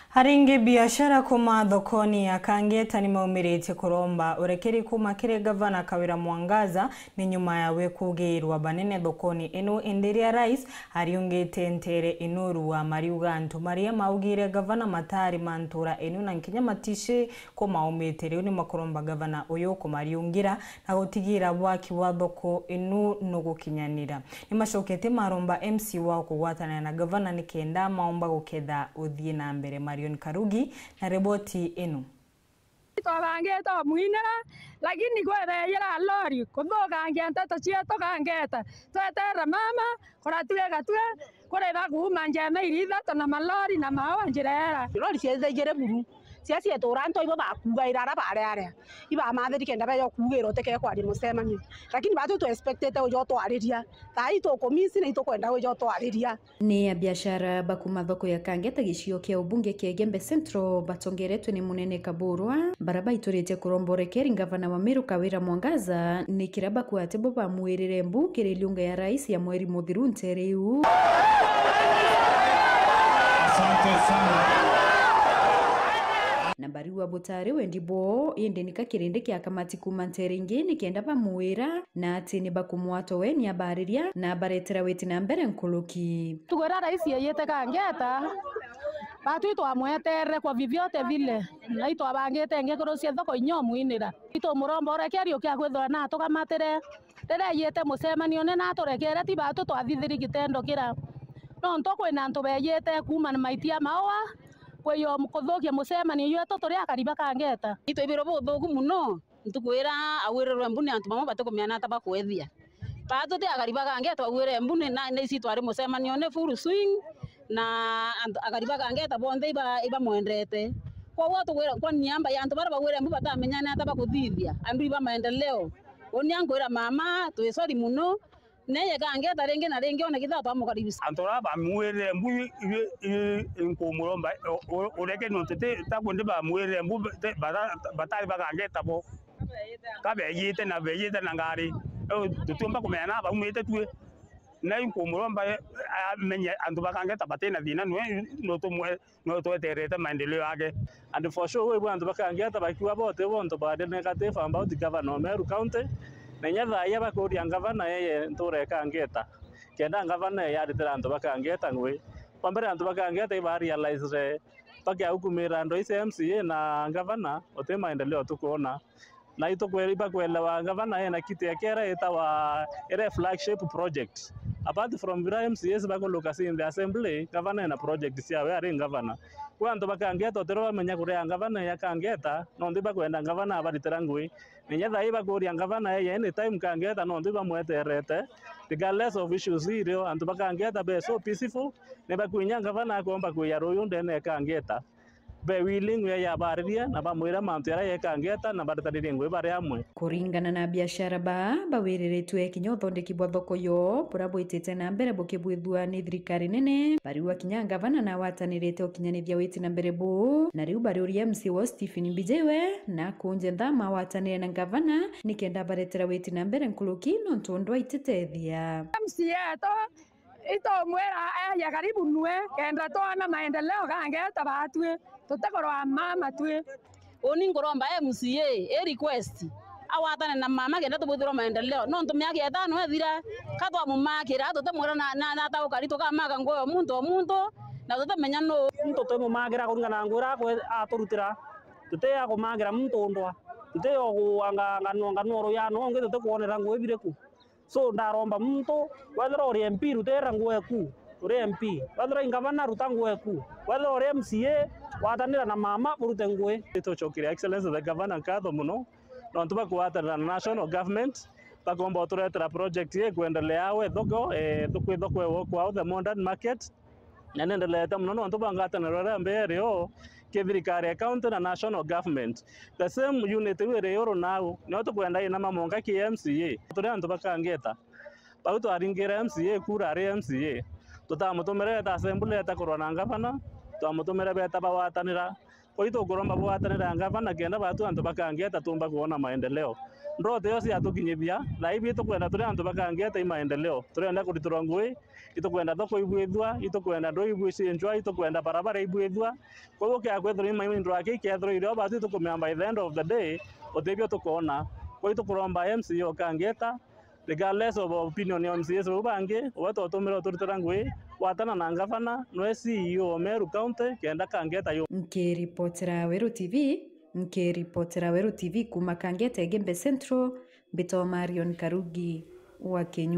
Haringi biashara kuma thokoni ya Kangeta nimaumirite kuromba urekeri kuma kire gavana Kawira Mwangaza ni nyuma ya wekugirwa banene thokoni eno enderia rais hariungite ntere inuru wa mariugantu maria maugire gavana matari mantura enu na nkinya matishe ko maumite riu ni makuromba gavana uyo ko mariungira na gutigira waki wa thoko enu no gukinyanira ni mashokete maromba MC wa kugwatana na gavana nikenda maomba guketha uthie na mbere Marion Karugi na reboti enu. Kangeta muinera lakini kwetheyera lori kuthokangeta tacieto kangeta twetera mama kuratuega twe kurera kuma njeme iritha tona malori na mawa njirera lori ciethegere buru ciacie turanto ibo bakuga irara bare iba mathiri kenda beyo kugero teke kwari musemani lakini batu tu expected ujo twariria thai to komisi na kwenda ujo twariria ni ya biashara bakuma thoko ya Kangeta gicio kia ubunge kia Gembe Central batongeretwe ni munene Kaburwa baraba iturite kuromborekeri gavana wa Meru Kawira Mwangaza ni kiraba kuatebo ba muirire mbu kiriliunga ya rais ya mweri muthiru nteriu. Asante sana. Na bariwa botare wendibo yende nikakirinde kia kamati kumanterengi nikienda pamuira na ati ni bakumwato we ni abariria na baretera weti na mbere nkuluki tugora rais yeyete Kangeta batu twamwetere kwa vivyote vile na itwabangite ngekorosia thoko inyomuinira ito murombo rekerio kia gwethwa na tukamatere rere yete musemanio ne na turekere ti batu twathithiri gitendo kira no ntoko ina ntubeyete kuma na maitia mawa kweyo mukothokia musemanio yeto turi akariba Kangeta ito ibiro buthuku muno ntukwira awirerwe mbuni antu mama batukumiana tabakwethia batu ti akariba Kangeta awire mbuni na isi twari musemanio ne full swing na akariba Kangeta bonde iba mwendete kwa watu kwa niamba ya antu bara bawire mbu batamenyana tabakuthithia andu iba maendeleo onyankwira mama twisori muno neye Kangeta renge na renge ona kitha twamukaribisa antora ba muwere mbu inkumuromba ureke no tete takunde ba muwere mbu batari ba Kangeta bo kabeyite na ngari tutumba kumena ba umete tuwe na inkumuromba menye antu ba Kangeta batena dina no to terete maendeleo yake and for sure we antu ba Kangeta bakiwa bote bonto ba de negative about the governor Meru County Nenyatha ya bakuria gavana yeye nture Kangeta kenda gavana ya ritira antu ba Kangeta ngwe pambere antu ba Kangeta iba realize pakia hukumira ndo ise MCA na gavana ote maendeleo tukuona na ito kweli bakwelewa gavana yeye na kiti yakera itawa ere flagship project apart from vira MCAs bakoloka in the assembly gavana na project sia we are gavana kwa antu ba Kangeta otero menya kuria gavana ya Kangeta no ndiba kwenda gavana abaritira ngwe Nenyatha iba kuria gavana yeye anytime Kangeta no ndiba mweterete regardless of issues irio antu ba Kangeta be so peaceful neba kuinya gavana akomba kuya royo ndene Kangeta be willing we ya bariria na bamwira mantu ya Kangeta na barataririe ngwe bare amwe kuringana na biashara bawiriretwe kinyo thondeki bwa thoko yo burabo itete na mbere bukibwithua ni thirikari nene bariwa kinya gavana na watanirete okinyanithia witi na mbere bu na riu bariuria MC wa Stephen Bijewe na kunje ndama watanire na gavana nikenda baretera witi na mbere nkuluki no ntondwa itetethia MC yeto ito mwera ya karibu nwe kenda twana maendeleo Kangeta batwe tutekorwa mama twe oni ngoromba MCA request awatane na mama kenda tubudhiro maendeleo no ntumyake etano ethira katwa mumakira tutemwera na tawo karito kamaga ngoyo muntu na tutemenya no ntoto mumagira kuringana ngura ko aturutira tute ya kumagira muntu ndwa tute yo kuanga ngano ya no ngete tukuonera ngwe bireku so ndaromba muntu wethera ori MP rutera ngweku uri MP wethera gavana ruta ngweku wethera ori MCA watanira na mama urute ngwe itochokire excellence the governor katho muno no ntuba kuwatanira na national government bakomba turetera project ye kuendelea we thoko thoko kwa the modern market na nendelea muno no ntuba ngatanira mbere yo kithirikari county na national government the same unit were yoro now no tukwenda ina mamonga ki MCA turi antu ba Kangeta bauto aringira MCA kura ari MCA tutamutumire ta assembly ta korona gavana tutamutumire beta bawatanira koito goromba bawatanira gavana kenda batu antu ba Kangeta tumba kuona maendeleo ndoto yose atukinyithia na ibi tukwenda turi antu bakangeta imaendeleo turenda kuritura ngui itukwenda thoko ibwithwa itukwenda ndo ibwicinjwa itukwenda barabara ibwithwa kwa hiyo kia kwethira imaindo ake kethira irio batu tukumea by the end of the day utebio tukona kwa hiyo tukuromba MCO kangeta regardless of opinion ya MCS ubange watu watumira turutira ngui watana na ngavana no CEO Meru County kenda kangeta yo nkiripotera Weru TV kuma Kangeta Gembe Central Mbito Marion Karugi wa Kenya.